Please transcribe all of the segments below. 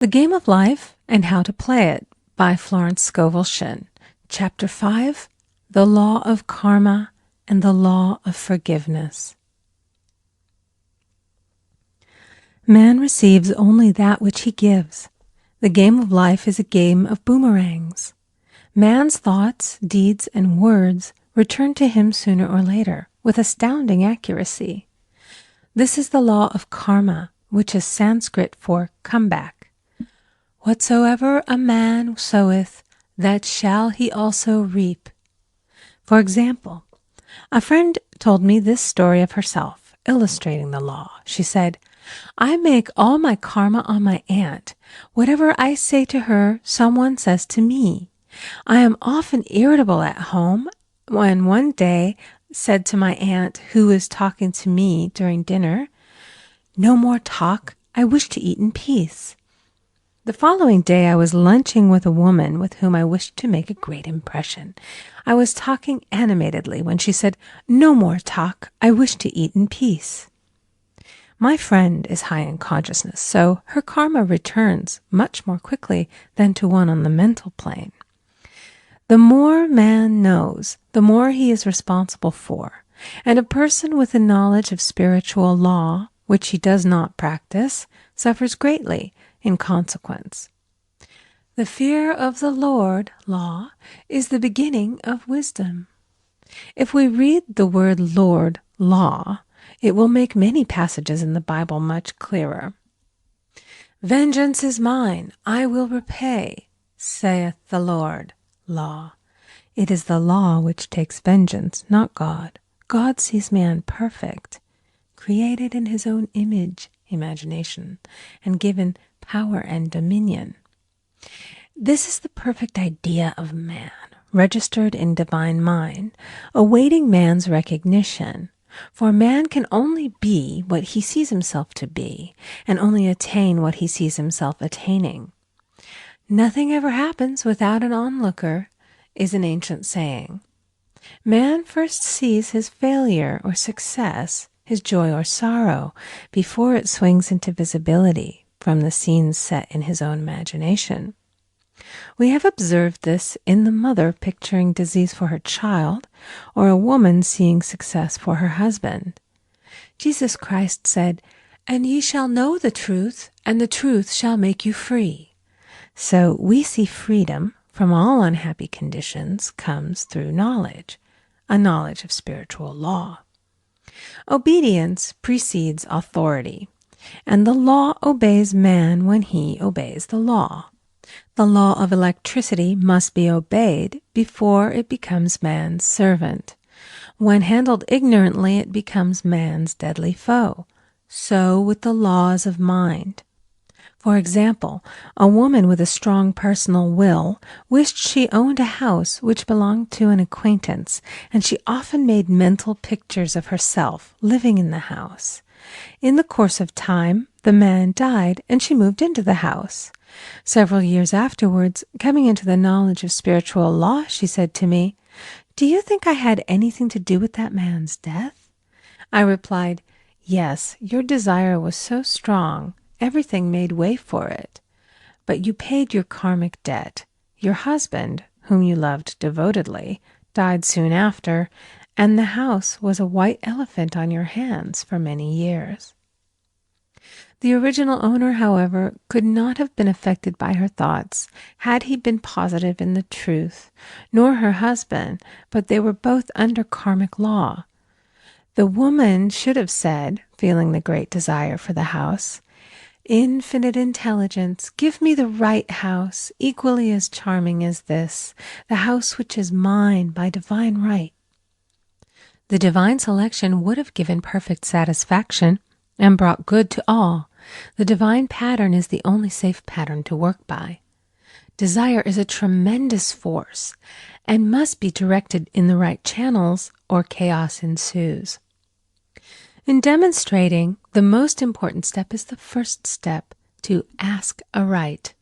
The Game of Life and How to Play It by Florence Scovel Shinn. Chapter 5, The Law of Karma and the Law of Forgiveness. Man receives only that which he gives. The game of life is a game of boomerangs. Man's thoughts, deeds, and words return to him sooner or later with astounding accuracy. This is the law of karma, which is Sanskrit for comeback. Whatsoever a man soweth, that shall he also reap. For example, a friend told me this story of herself, illustrating the law. She said, I make all my karma on my aunt. Whatever I say to her, someone says to me. I am often irritable at home when one day said to my aunt, who was talking to me during dinner, No more talk, I wish to eat in peace. The following day I was lunching with a woman with whom I wished to make a great impression. I was talking animatedly when she said, No more talk, I wish to eat in peace. My friend is high in consciousness, so her karma returns much more quickly than to one on the mental plane. The more man knows, the more he is responsible for, and a person with a knowledge of spiritual law, which he does not practice, suffers greatly in consequence. The fear of the Lord, law, is the beginning of wisdom. If we read the word Lord, law, it will make many passages in the Bible much clearer. Vengeance is mine, I will repay, saith the Lord, law. It is the law which takes vengeance, not God. God sees man perfect, created in his own image, imagination, and given power and dominion. This is the perfect idea of man, registered in divine mind, awaiting man's recognition. For man can only be what he sees himself to be, and only attain what he sees himself attaining. Nothing ever happens without an onlooker, is an ancient saying. Man first sees his failure or success, his joy or sorrow, before it swings into visibility from the scenes set in his own imagination. We have observed this in the mother picturing disease for her child, or a woman seeing success for her husband. Jesus Christ said, And ye shall know the truth, and the truth shall make you free. So we see freedom from all unhappy conditions comes through knowledge, a knowledge of spiritual law. Obedience precedes authority, and the law obeys man when he obeys the law. The law of electricity must be obeyed before it becomes man's servant. When handled ignorantly, it becomes man's deadly foe. So with the laws of mind. For example, a woman with a strong personal will wished she owned a house which belonged to an acquaintance, and she often made mental pictures of herself living in the house. In the course of time, the man died, and she moved into the house. Several years afterwards, coming into the knowledge of spiritual law, she said to me, Do you think I had anything to do with that man's death? I replied, Yes, your desire was so strong, everything made way for it. But you paid your karmic debt. Your husband, whom you loved devotedly, died soon after, and the house was a white elephant on your hands for many years. The original owner, however, could not have been affected by her thoughts had he been positive in the truth, nor her husband, but they were both under karmic law. The woman should have said, feeling the great desire for the house, Infinite intelligence, give me the right house, equally as charming as this, the house which is mine by divine right. The divine selection would have given perfect satisfaction and brought good to all. The divine pattern is the only safe pattern to work by. Desire is a tremendous force and must be directed in the right channels or chaos ensues. In demonstrating, the most important step is the first step, to ask aright.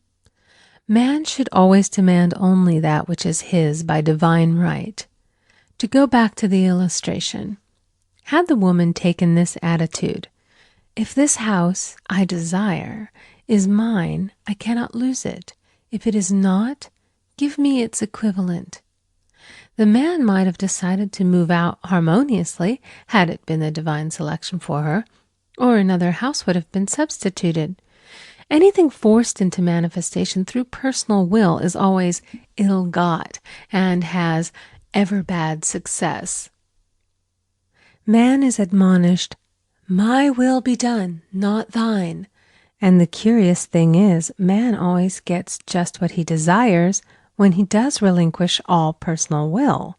Man should always demand only that which is his by divine right. To go back to the illustration, had the woman taken this attitude, If this house I desire is mine, I cannot lose it. If it is not, give me its equivalent. The man might have decided to move out harmoniously had it been the divine selection for her, or another house would have been substituted. Anything forced into manifestation through personal will is always ill-got and has ever bad success. Man is admonished, "My will be done, not thine." And the curious thing is, man always gets just what he desires when he does relinquish all personal will,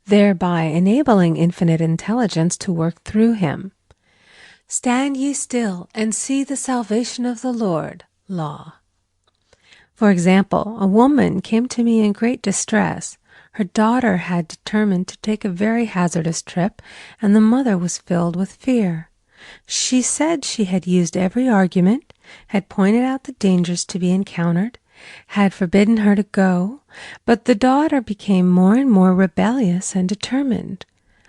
thereby enabling infinite intelligence to work through him. Stand ye still and see the salvation of the Lord. Law. For example, a woman came to me in great distress. Her daughter had determined to take a very hazardous trip, and the mother was filled with fear. She said she had used every argument, had pointed out the dangers to be encountered, had forbidden her to go, but the daughter became more and more rebellious and determined.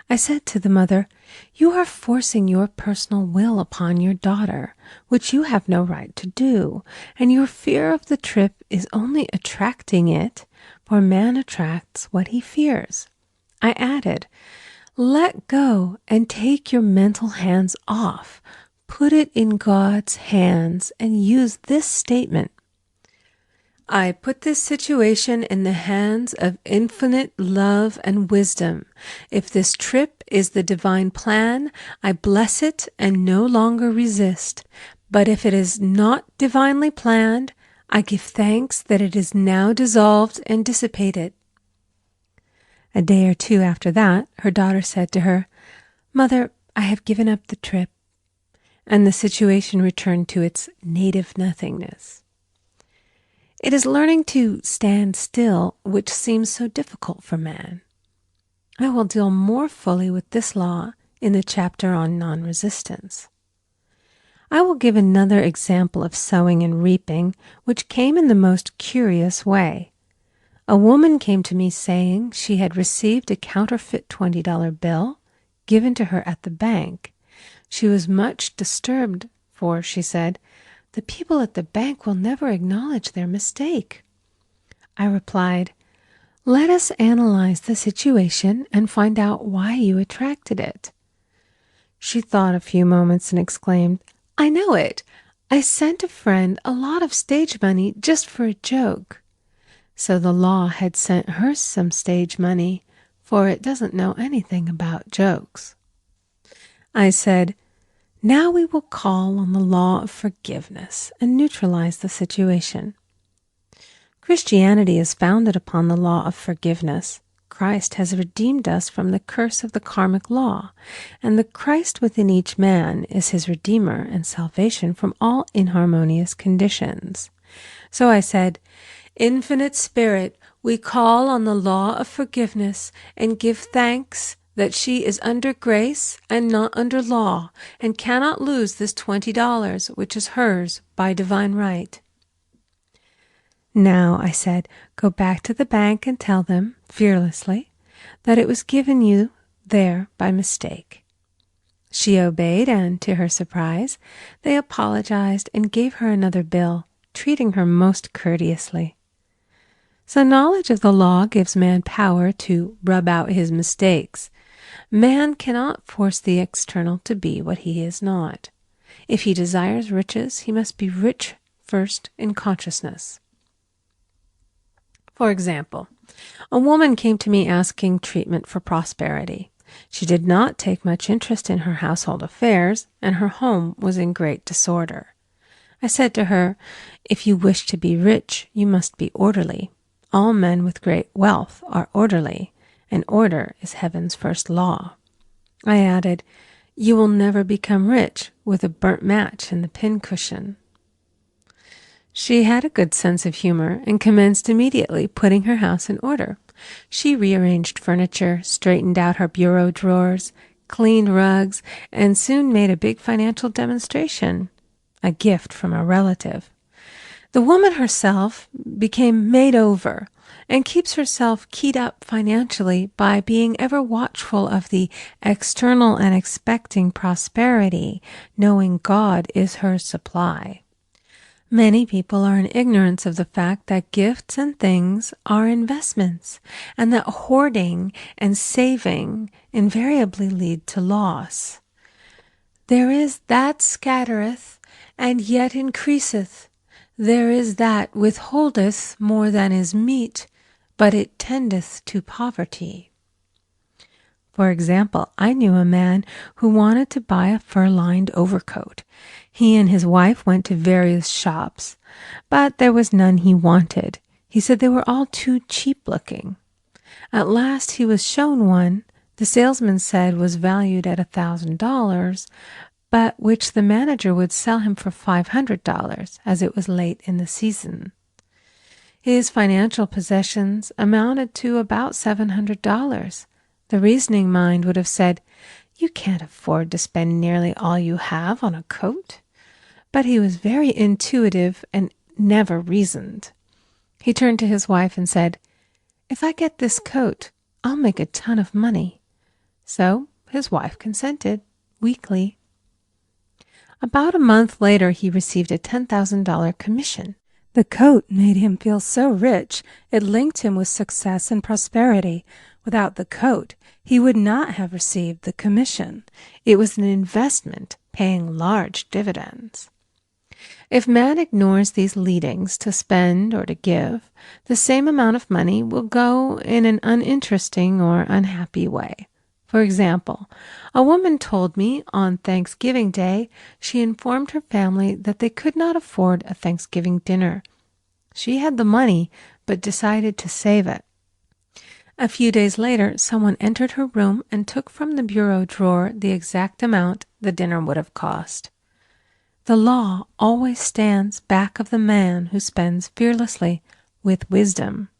I said to the mother, "You are forcing your personal will upon your daughter, which you have no right to do, and your fear of the trip is only attracting it, for man attracts what he fears." I added, "Let go and take your mental hands off. Put it in God's hands and use this statement: I put this situation in the hands of infinite love and wisdom. If this trip is the divine plan, I bless it and no longer resist. But if it is not divinely planned, I give thanks that it is now dissolved and dissipated." A day or two after that, her daughter said to her, "Mother, I have given up the trip," and the situation returned to its native nothingness. It is learning to stand still which seems so difficult for man. I will deal more fully with this law in the chapter on non-resistance. I will give another example of sowing and reaping, which came in the most curious way. A woman came to me saying she had received a counterfeit $20 bill given to her at the bank. She was much disturbed, for, she said, "The people at the bank will never acknowledge their mistake." I replied, "Let us analyze the situation and find out why you attracted it." She thought a few moments and exclaimed, "I know it. I sent a friend a lot of stage money just for a joke." So the law had sent her some stage money, for it doesn't know anything about jokes. I said, "Now we will call on the law of forgiveness and neutralize the situation." Christianity is founded upon the law of forgiveness. Christ has redeemed us from the curse of the karmic law, and the Christ within each man is his redeemer and salvation from all inharmonious conditions. So I said, "Infinite Spirit, we call on the law of forgiveness and give thanks that she is under grace and not under law, and cannot lose this $20, which is hers by divine right." "Now," I said, "go back to the bank and tell them, fearlessly, that it was given you there by mistake." She obeyed, and to her surprise, they apologized and gave her another bill, treating her most courteously. So knowledge of the law gives man power to rub out his mistakes. Man cannot force the external to be what he is not. If he desires riches, he must be rich first in consciousness. For example, a woman came to me asking treatment for prosperity. She did not take much interest in her household affairs, and her home was in great disorder. I said to her, "If you wish to be rich, you must be orderly. All men with great wealth are orderly, and order is heaven's first law." I added, "You will never become rich with a burnt match in the pincushion." She had a good sense of humor and commenced immediately putting her house in order. She rearranged furniture, straightened out her bureau drawers, cleaned rugs, and soon made a big financial demonstration, a gift from a relative. The woman herself became made over and keeps herself keyed up financially by being ever watchful of the external and expecting prosperity, knowing God is her supply. Many people are in ignorance of the fact that gifts and things are investments, and that hoarding and saving invariably lead to loss. There is that scattereth, and yet increaseth. There is that withholdeth more than is meet, but it tendeth to poverty. For example, I knew a man who wanted to buy a fur-lined overcoat. He and his wife went to various shops, but there was none he wanted. He said they were all too cheap-looking. At last he was shown one the salesman said was valued at $1,000, but which the manager would sell him for $500, as it was late in the season. His financial possessions amounted to about $700. The reasoning mind would have said, "You can't afford to spend nearly all you have on a coat." But he was very intuitive and never reasoned. He turned to his wife and said, "If I get this coat, I'll make a ton of money." So his wife consented, weakly. About a month later, he received a $10,000 commission. The coat made him feel so rich, it linked him with success and prosperity. Without the coat, he would not have received the commission. It was an investment paying large dividends. If man ignores these leadings to spend or to give, the same amount of money will go in an uninteresting or unhappy way. For example, a woman told me on Thanksgiving Day she informed her family that they could not afford a Thanksgiving dinner. She had the money, but decided to save it. A few days later, someone entered her room and took from the bureau drawer the exact amount the dinner would have cost. The law always stands back of the man who spends fearlessly with wisdom.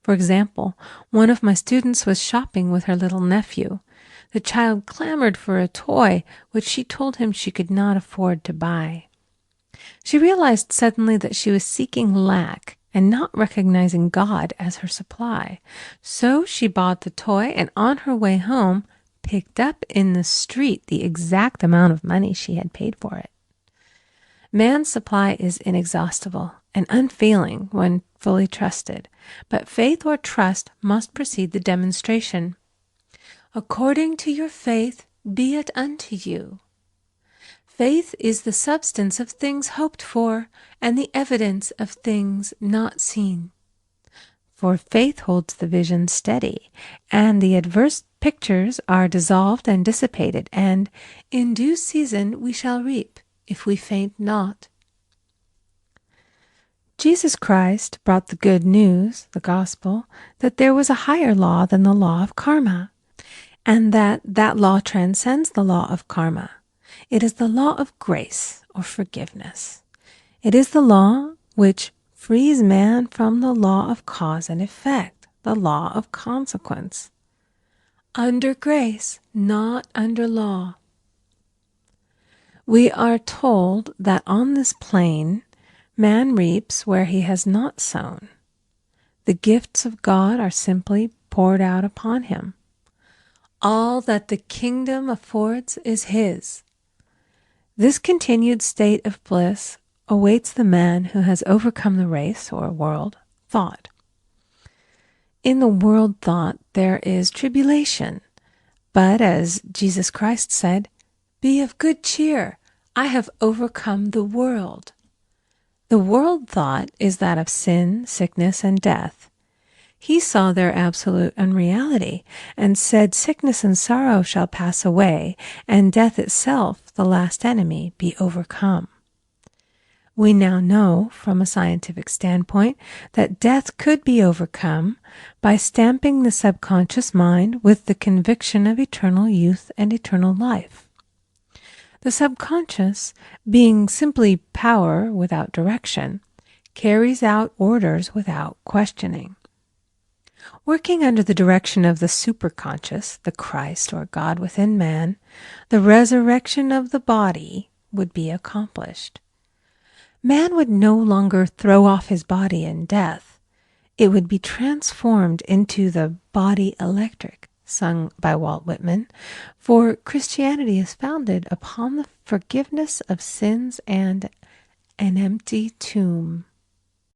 For example, one of my students was shopping with her little nephew. The child clamored for a toy, which she told him she could not afford to buy. She realized suddenly that she was seeking lack and not recognizing God as her supply. So she bought the toy and on her way home picked up in the street the exact amount of money she had paid for it. Man's supply is inexhaustible and unfailing when fully trusted, but faith or trust must precede the demonstration. According to your faith be it unto you. Faith is the substance of things hoped for and the evidence of things not seen. For faith holds the vision steady, and the adverse pictures are dissolved and dissipated, and in due season we shall reap, if we faint not. Jesus Christ brought the good news, the gospel, that there was a higher law than the law of karma, and that law transcends the law of karma. It is the law of grace or forgiveness. It is the law which frees man from the law of cause and effect, the law of consequence. Under grace, not under law. We are told that on this plane, man reaps where he has not sown. The gifts of God are simply poured out upon him. All that the kingdom affords is his. This continued state of bliss awaits the man who has overcome the race or world thought. In the world thought there is tribulation, but as Jesus Christ said, "Be of good cheer, I have overcome the world." The world thought is that of sin, sickness, and death. He saw their absolute unreality and said, "Sickness and sorrow shall pass away, and death itself, the last enemy, be overcome." We now know, from a scientific standpoint, that death could be overcome by stamping the subconscious mind with the conviction of eternal youth and eternal life. The subconscious, being simply power without direction, carries out orders without questioning. Working under the direction of the superconscious, the Christ or God within man, the resurrection of the body would be accomplished. Man would no longer throw off his body in death. It would be transformed into the body electric, sung by Walt Whitman, for Christianity is founded upon the forgiveness of sins and an empty tomb.